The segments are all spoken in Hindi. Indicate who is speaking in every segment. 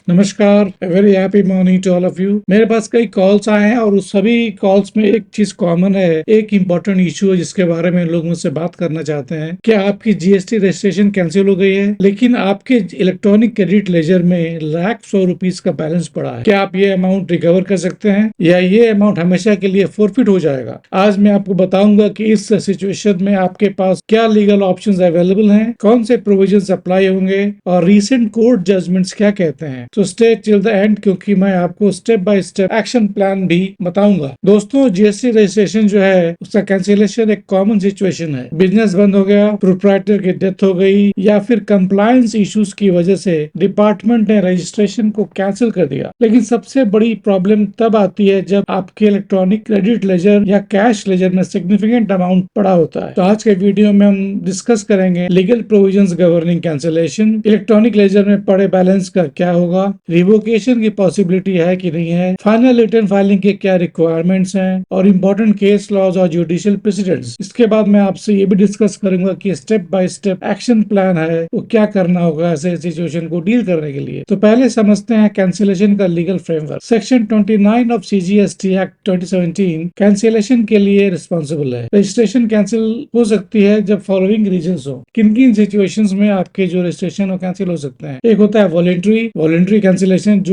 Speaker 1: नमस्कार, very happy morning to all of you. मेरे पास कई कॉल्स आए हैं और उस सभी कॉल्स में एक चीज कॉमन है, एक इम्पोर्टेंट इशू है जिसके बारे में लोग मुझसे बात करना चाहते हैं। क्या आपकी जीएसटी रजिस्ट्रेशन कैंसिल हो गई है, लेकिन आपके इलेक्ट्रॉनिक क्रेडिट लेजर में ₹100,000 का बैलेंस पड़ा है? क्या आप ये अमाउंट रिकवर कर सकते हैं या ये अमाउंट हमेशा के लिए फोरफिट हो जाएगा? आज मैं आपको बताऊंगा कि इस सिचुएशन में आपके पास क्या लीगल ऑप्शंस अवेलेबल हैं, कौन से प्रोविजंस अप्लाई होंगे और रीसेंट कोर्ट जजमेंट्स क्या कहते हैं। तो स्टे टिल द एंड, क्योंकि मैं आपको step by step action plan भी बताऊंगा। दोस्तों, जीएसटी रजिस्ट्रेशन जो है उसका कैंसिलेशन एक कॉमन सिचुएशन है। बिजनेस बंद हो गया, प्रोप्राइटर की डेथ हो गई या फिर कंप्लायंस इश्यूज की वजह से डिपार्टमेंट ने रजिस्ट्रेशन को कैंसिल कर दिया। लेकिन सबसे बड़ी प्रॉब्लम तब आती है जब आपके इलेक्ट्रॉनिक क्रेडिट लेजर या कैश लेजर में सिग्निफिकेंट अमाउंट पड़ा होता है। तो आज के वीडियो में हम डिस्कस करेंगे legal provisions governing cancellation, electronic ledger में पड़े बैलेंस का क्या होगा, रिवोकेशन की पॉसिबिलिटी है कि नहीं है, फाइनल रिटर्न फाइलिंग के क्या रिक्वायरमेंट्स हैं और इम्पोर्टेंट केस लॉज और जुडिशियल प्रेसिडेंट्स। इसके बाद मैं आपसे ये भी डिस्कस करूंगा कि step by step action plan है वो क्या करना होगा ऐसे सिचुएशन को डील करने के लिए। तो पहले समझते हैं कैंसिलेशन का legal framework. Section 29 of CGST act 2017 cancellation के लिए रिस्पॉन्सिबल है। रजिस्ट्रेशन कैंसिल हो सकती है जब फॉलोइंग रीजंस हो। किन किन सिचुएशंस में आपके जो रजिस्ट्रेशन हो कैंसिल हो सकते हैं? एक होता है वॉलंटरी कैंसिलेशन,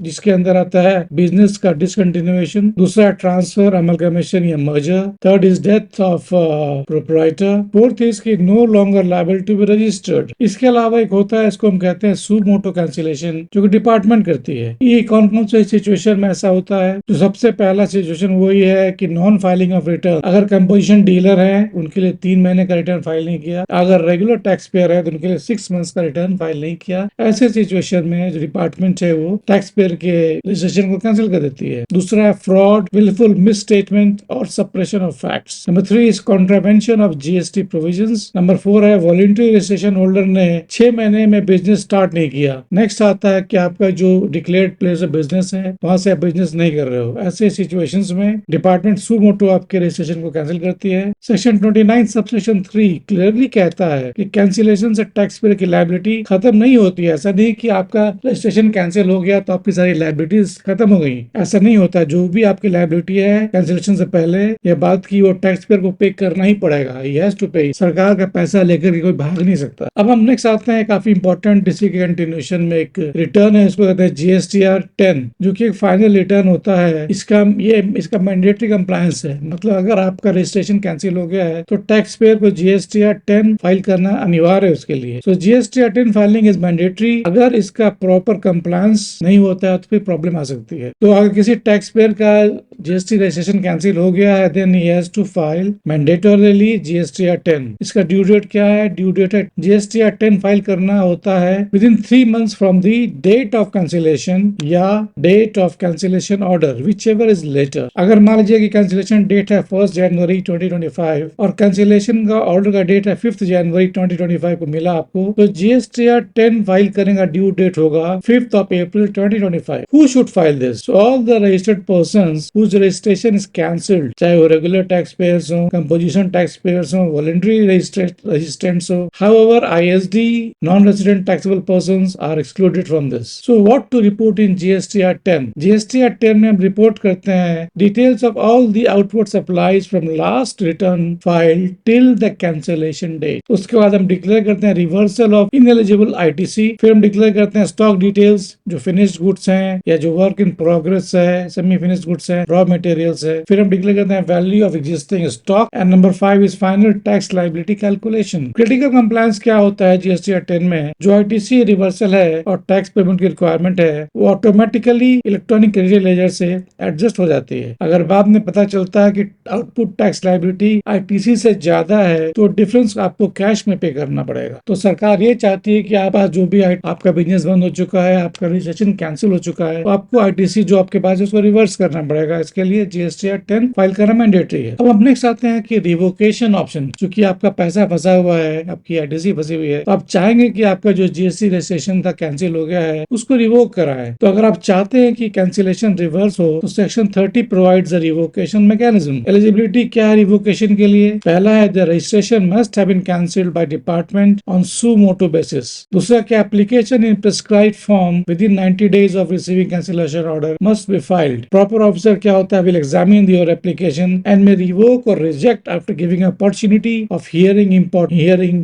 Speaker 1: जिसके अंदर आता है बिजनेस का डिसकंटिन्यूएशन। दूसरा ट्रांसफर, अमलगमेशन या merger. Third is death of proprietor. Fourth is की no longer liable to be registered. इसके अलावा एक होता है, इसको हम कहते हैं सू मोटो कैंसिलेशन, जो कि डिपार्टमेंट करती है। ये कौन कौन से सिचुएशन में ऐसा होता है? तो सबसे पहला सिचुएशन वही है कि नॉन फाइलिंग ऑफ रिटर्न। अगर कंपोजिशन डीलर है उनके लिए 3 महीने का रिटर्न फाइल नहीं किया। अगर रेगुलर टैक्स पेयर है तो उनके लिए 6 मंथ्स का रिटर्न फाइल नहीं किया। ऐसे सिचुएशन में जो डिपार्टमेंट है वो टैक्स पेयर के रजिस्ट्रेशन को कैंसिल कर देती है। दूसरा है फ्रॉड, विलफुल मिसस्टेटमेंट और suppression of facts. Number 3 is contravention of GST provisions. Number 4 है वॉलंटरी रजिस्ट्रेशन होल्डर ने 6 महीने में बिजनेस स्टार्ट नहीं किया। नेक्स्ट आता है कि आपका जो डिक्लेयर्ड प्लेस ऑफ बिजनेस है वहां से आप बिजनेस नहीं कर रहे हो। ऐसे सिचुएशंस में डिपार्टमेंट सू मोटो आपके रजिस्ट्रेशन को कैंसिल करती है। सेक्शन 29 सबसेक्शन 3 क्लियरली कहता है कि कैंसिलेशन से टैक्स पेयर की लायबिलिटी खत्म नहीं होती है। ऐसा नहीं कि आपका रजिस्ट्रेशन कैंसिल हो गया तो आपकी सारी लायबिलिटीज खत्म हो गई, ऐसा नहीं होता। जो भी आपकी लायबिलिटी है कैंसिलेशन से पहले या बाद की, वो टैक्स पेयर को पे करना ही पड़ेगा। ही हैज टू पे। सरकार का पैसा लेकर के कोई भाग नहीं सकता। अब हम नेक्स्ट आते हैं काफी इंपॉर्टेंट, इसी के कंटिन्यूएशन में एक रिटर्न है, इसको कहते हैं जीएसटीआर 10, जो कि एक फाइनल रिटर्न होता है। इसका मैंडेटरी कंप्लायंस है। मतलब अगर आपका रजिस्ट्रेशन कैंसिल हो गया है तो टैक्स पेयर को जीएसटीआर 10 फाइल करना अनिवार्य है उसके लिए। सो जीएसटीआर 10 फाइलिंग इज मैंडेटरी। अगर इसका प्रॉपर कंप्लायंस नहीं होता है तो फिर प्रॉब्लम आ सकती है। तो अगर किसी टैक्स पेयर का जीएसटी रजिस्ट्रेशन कैंसिल हो गया है then he has to file mandatorily GSTR 10। इसका ड्यू डेट क्या है? ड्यू डेट है जीएसटीआर 10 फाइल करना होता है within 3 months from the date of cancellation या date of cancellation order, whichever is later. अगर मान लीजिए कि कैंसिलेशन डेट है 1 जनवरी 2025 और कैंसिलेशन का ऑर्डर का डेट है 5 जनवरी 2025 को मिला आपको, तो जीएसटीआर 10 फाइल करने का ड्यू डेट होगा 5 अप्रैल 2025। Who should file this? So all the registered persons whose registration is cancelled, चाहे वो रेगुलर टैक्स पेयर्स हो, कंपोजिशन टैक्स पेयर्स हो, वॉलंटरी रेजिस्टेंट्स हो, however ISD non-resident taxable persons are excluded from this. So what to report in GSTR 10? GSTR 10 में हम रिपोर्ट करते हैं details of all the outward supplies from last return filed till the cancellation date. उसके बाद हम डिक्लेयर करते हैं रिवर्सल ऑफ इनएलिजिबल आईटीसी। फिर हम डिक्लेयर करते हैं स्टॉक डिटेल्स, जो फिनिश्ड गुड्स हैं या जो वर्क इन प्रोग्रेस है, सेमी फिनिश्ड गुड्स है, रॉ मटेरियल्स है। फिर हम डिक्लेयर करते हैं value of existing stock. And number 5 is final tax liability calculation. Critical compliance क्या होता है जीएसटीआर 10 में? जो आईटीसी रिवर्सल है और टैक्स पेमेंट की रिक्वायरमेंट है वो ऑटोमेटिकली इलेक्ट्रॉनिक क्रेडिट लेजर से एडजस्ट हो जाती है। अगर बाद में पता चलता है कि आउटपुट टैक्स लायबिलिटी आईटीसी से ज्यादा है तो डिफरेंस आपको कैश में पे करना पड़ेगा। तो सरकार ये चाहती है कि आप जो भी आपका बिजनेस बंद हो चुका है, आपका रजिस्ट्रेशन कैंसिल हो चुका है, तो आपको आईटीसी जो आपके पास है उसको रिवर्स करना पड़ेगा। इसके लिए जीएसटीआर 10 फाइल करना मैंडेटरी है। अब हम नेक्स्ट आते हैं कि रिवोकेशन ऑप्शन। चूंकि आपका पैसा फंसा हुआ है, आपकी आईटीसी फंसी हुई है, तो आप चाहेंगे कि आपका जो जीएसटी रजिस्ट्रेशन था कैंसिल हो गया है उसको रिवोक कराए। तो अगर आप चाहते हैं कि कैंसिलेशन रिवर्स हो तो section 30 provides a revocation mechanism. Eligibility क्या है रिवोकेशन के लिए? पहला है the registration must have been cancelled by department on suo motu basis. दूसरा क्या? application in prescribed form form within 90 days of receiving cancellation order must be filed. Proper officer क्या होता है? Will examine your application and may revoke or reject after giving opportunity of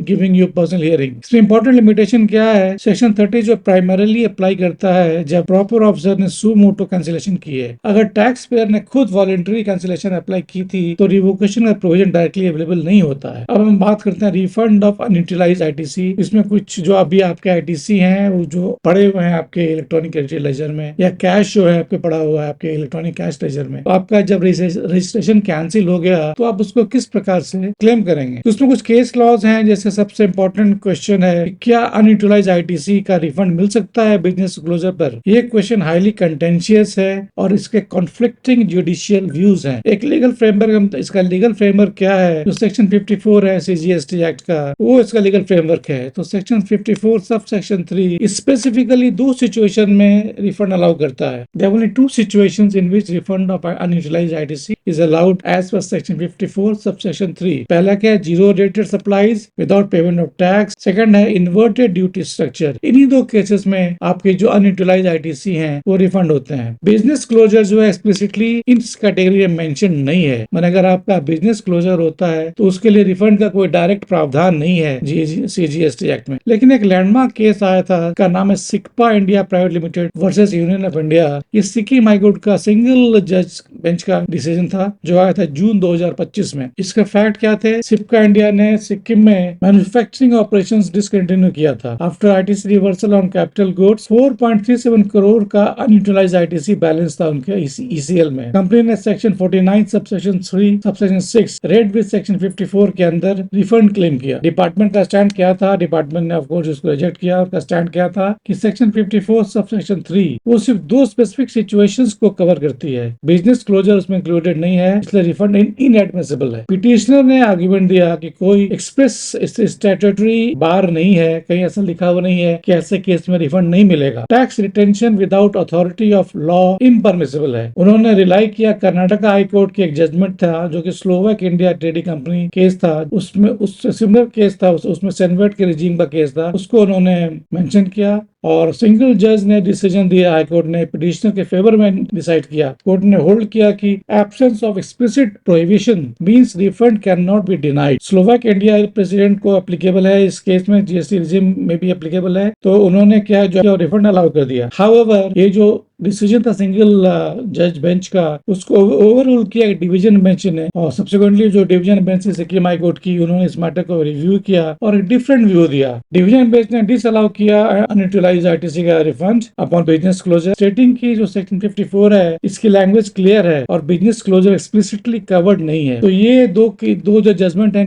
Speaker 1: giving you personal hearing. इसमें important limitation क्या है? सेक्शन 30 जो primarily apply करता है जब proper officer ने suo motu cancellation की है। अगर टैक्स पेयर ने खुद वॉलेंट्री कैंसिलेशन अप्लाई की थी तो रिवोकेशन का प्रोविजन डायरेक्टली अवेलेबल नहीं होता है। अब हम बात करते हैं रिफंड ऑफ अनयूटिलाइज आईटीसी। इसमें कुछ जो अभी आपके आईटीसी हैं वो जो पड़े हुए हैं आपके इलेक्ट्रॉनिक क्रेडिट लेजर में या कैश जो है आपके पड़ा हुआ है आपके इलेक्ट्रॉनिक कैश लेजर में, तो आपका जब रजिस्ट्रेशन कैंसिल हो गया तो आप उसको किस प्रकार से क्लेम करेंगे? तो उसमें कुछ केस क्लॉज हैं। जैसे सबसे इंपॉर्टेंट क्वेश्चन है क्या अनयूटिलाइज आईटीसी का रिफंड मिल सकता है बिजनेस क्लोजर पर? ये क्वेश्चन हाईली कंटेंशियस है और इसके कॉन्फ्लिक्टिंग जुडिशियल व्यूज हैं। एक लीगल फ्रेमवर्क, इसका लीगल फ्रेमवर्क क्या है? जो सेक्शन 54 है सीजीएसटी एक्ट का, वो इसका लीगल फ्रेमवर्क है। तो सेक्शन 54 सब सेक्शन 3 स्पेसिफिकली दो सिचुएशन में रिफंड अलाउ करता है। There are only two situations in which refund of unutilised ITC is allowed as per section 54 sub section 3। पहला क्या है? Zero rated supplies without payment of tax. Second है इन्वर्टेड ड्यूटी स्ट्रक्चर। इन्हीं दो केसेस में आपके जो अनयूटिलाइज्ड आईटीसी हैं वो रिफंड होते हैं। बिजनेस क्लोजर जो है एक्सप्लिसिटली इस कैटेगरी में मेंशन नहीं है। मैंने अगर आपका बिजनेस क्लोजर होता है तो उसके लिए रिफंड का कोई डायरेक्ट प्रावधान नहीं है सीजीएसटी एक्ट में। लेकिन एक लैंडमार्क केस आया था, का नाम है SICPA India private limited versus union of India. ये सिक्किम हाईकोर्ट का सिंगल जज बेंच का डिसीजन था जो आया था जून 2025 में। इसका फैक्ट क्या थे? सिक्का इंडिया ने सिक्किम में मैन्युफैक्चरिंग ऑपरेशंस डिसकंटिन्यू किया था। After ITC reversal on capital goods 4.37 crore का अनयूटिलाइज्ड आईटीसी बैलेंस था उनके ईसीएल में। कंपनी ने section 49 subsection 3 subsection 6 read with section 54 के अंदर रिफंड क्लेम किया। डिपार्टमेंट का स्टैंड क्या था? डिपार्टमेंट ने ऑफ कोर्स इसको रिजेक्ट किया। उसका स्टैंड क्या था कि सेक्शन 54 सबसेक्शन 3 वो सिर्फ दो स्पेसिफिक सिचुएशंस को कवर करती है, बिजनेस क्लोजर उसमें इंक्लूडेड नहीं है, इसलिए रिफंड इनएडमिसिबल है। पिटिशनर ने आर्गुमेंट दिया कि कोई एक्सप्रेस स्टैट्यूटरी बार नहीं है, कहीं ऐसा लिखा हुआ नहीं है कि ऐसे केस में रिफंड नहीं मिलेगा। Tax retention without authority of law impermissible है। उन्होंने रिलाई किया कर्नाटका हाई कोर्ट की एक जजमेंट था जो कि Slovak India trading company case था, उसमें उससे सिमिलर केस था, उसमें सेनवेट के रिजीम का केस था, उसको उन्होंने मेंशन किया और सिंगल जज ने डिसीजन दिया। हाई कोर्ट ने पिटिशनर के फेवर में डिसाइड किया। कोर्ट ने होल्ड किया कि absence of explicit prohibition means refund can not be denied. Slovak India president को एप्लीकेबल है इस केस में, जीएसटी रिजीम में भी एप्लीकेबल है, तो उन्होंने क्या जो रिफंड अलाउ कर दिया। हाउएवर ये जो डिसीजन था सिंगल जज बेंच का, उसको ओवररूल किया डिवीजन बेंच ने, और सब्सिक्वेंटली जो division bench Sikkim high court की, उन्होंने इस मैटर को रिव्यू किया और एक डिफरेंट व्यू दिया। डिवीजन बेंच ने डिसअलाउ किया अनयूटिलाइज्ड आईटीसी का refund upon business closure, stating की जो सेक्शन 54 है इसकी लैंग्वेज क्लियर है और बिजनेस क्लोजर एक्सप्लिसिटली कवर्ड नहीं है। तो ये दो जो जजमेंट है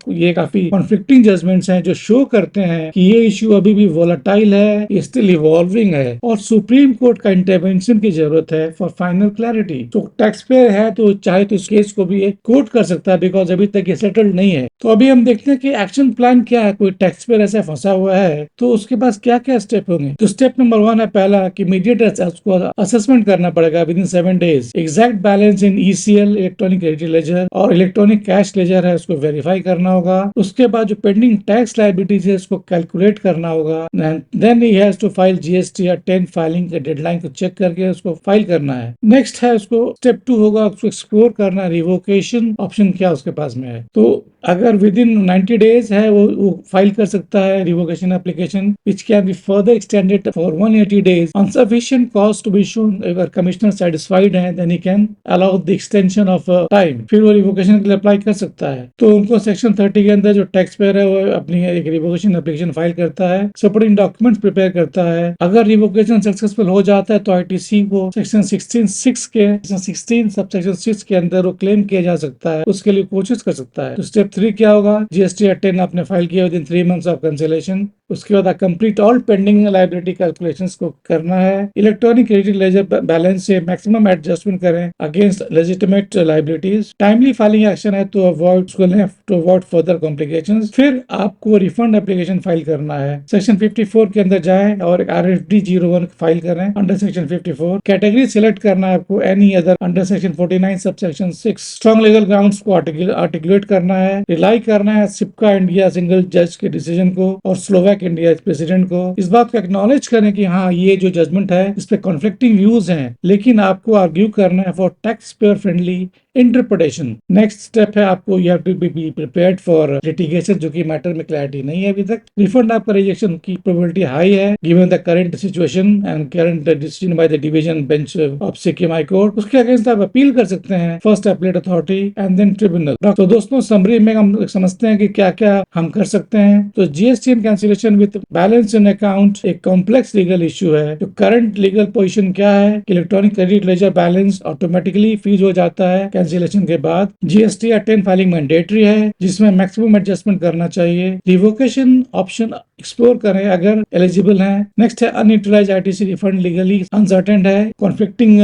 Speaker 1: ये काफी कॉन्फ्लिक्टिंग जजमेंट्स हैं जो शो करते हैं कि ये इश्यू अभी भी वोलेटाइल है, ये स्टिल इवॉल्विंग है और सुप्रीम कोर्ट का इंटरवेंशन की जरूरत है फॉर फाइनल क्लैरिटी। तो टैक्स पेयर है तो चाहे तो इस केस को भी एक कोर्ट कर सकता है बिकॉज अभी तक ये सेटल्ड नहीं है। तो अभी हम देखते हैं कि एक्शन प्लान क्या है। कोई टैक्स पेयर ऐसा फंसा हुआ है तो उसके पास क्या क्या स्टेप होंगे। तो स्टेप नंबर 1 है पहला कि इमीडिएट उसको असेसमेंट करना पड़ेगा with in 7 days. Exact balance in ECL electronic credit laser और इलेक्ट्रॉनिक कैश लेजर है उसको वेरीफाई करना होगा। उसके बाद जो पेंडिंग टैक्स लायबिलिटीज है उसको कैलकुलेट करना होगा। Then he has to file GST या 10 फाइलिंग के डेडलाइन को चेक करके उसको फाइल करना है। नेक्स्ट है उसको स्टेप 2 होगा उसको एक्सप्लोर करना रिवोकेशन ऑप्शन क्या उसके पास में है। तो अगर विद इन 90 डेज है वो फाइल कर सकता है revocation application which can be further extended for 180 days on sufficient cause to be shown। अगर कमिश्नर सेटिस्फाइड है then he can allow the extension of time, फिर वो रिवोकेशन के लिए अप्लाई कर सकता है। तो उनको सेक्शन 30 के अंदर जो टैक्स पेयर है वो अपनी एक रिवोकेशन एप्लीकेशन फाइल करता है, सपोर्टिंग डॉक्यूमेंट्स प्रिपेयर करता है। अगर रिवोकेशन सक्सेसफुल हो जाता है तो आईटीसी को सेक्शन 16 सबसेक्शन 6 के अंदर वो क्लेम किया जा सकता है, उसके लिए कोशिश कर सकता है। तो स्टेप 3 क्या होगा? जीएसटी 10 आपने फाइल किया with in 3 months of cancellation. उसके बाद complete all pending liability calculations को करना है। इलेक्ट्रॉनिक क्रेडिट लेजर बैलेंस से मैक्सिमम एडजस्टमेंट करें against legitimate liabilities. Timely filing action है तो अवॉइड फर्दर कॉम्प्लिकेशंस। फिर आपको रिफंड एप्लीकेशन फाइल करना है। सेक्शन 54 के अंदर जाएं और एक RFD 01 फाइल करें under section section 54। Category select करना है आपको any other under section 49 sub section 6। Strong legal grounds को आर्टिकुलेट करना है। रिलाई करना है सिप्का इंडिया सिंगल जज के डिसीजन को और स्लोवाक इंडिया प्रेसिडेंट को। इस बात को एक्नॉलेज करें कि हाँ ये जो जजमेंट है इस पे कॉन्फ्लिक्टिंग व्यूज हैं, लेकिन आपको आर्ग्यू करना है for tax payer friendly interpretation. Next step है आपको you have to be prepared for litigation, जो कि मैटर में क्लैरिटी नहीं है अभी तक। रिफंड आपका रिजेक्शन की प्रोबेबिलिटी हाई है given the current situation and current decision by the division bench of Sikkim high court. उसके अगेंस्ट आप अपील कर सकते हैं first appellate authority and then tribunal. तो दोस्तों समरी में हम समझते हैं कि क्या क्या हम कर सकते हैं। तो GST cancellation with balance in account एक कॉम्प्लेक्स लीगल इश्यू है। तो करंट लीगल पोजीशन क्या है, electronic credit ledger balance automatically freeze हो जाता है कैंसिलेशन के बाद। जीएसटी 10 फाइलिंग मैंडेटरी है जिसमें मैक्सिमम एडजस्टमेंट करना चाहिए। रिवोकेशन ऑप्शन एक्सप्लोर करें अगर एलिजिबल है। नेक्स्ट है unutilise ITC refund legally uncertain है, कॉन्फ्लिक्टिंग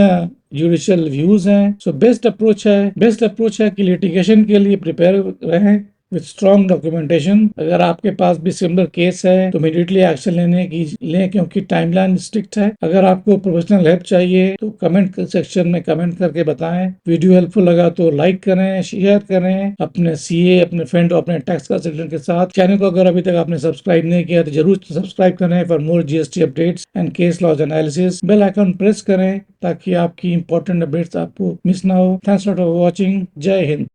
Speaker 1: जुडिशियल व्यूज हैं। सो बेस्ट अप्रोच है कि लिटिगेशन के लिए प्रिपेयर रहें विथ स्ट्रॉन्ग डॉक्यूमेंटेशन। अगर आपके पास भी सिमिलर केस है तो इमीडिएटली एक्शन लें क्योंकि टाइमलाइन स्ट्रिक्ट है। अगर आपको प्रोफेशनल हेल्प चाहिए तो कमेंट सेक्शन में कमेंट करके बताएं। वीडियो हेल्पफुल लगा तो लाइक करें, शेयर करें अपने सीए, अपने फ्रेंड और अपने टैक्स कंसल्टेंट के साथ। चैनल को अगर अभी तक आपने सब्सक्राइब नहीं किया तो जरूर सब्सक्राइब करें for more GST updates and case laws analysis. Bell icon press करें ताकि आपकी इंपॉर्टेंट अपडेट्स आपको मिस ना हो। Thanks for watching. जय हिंद।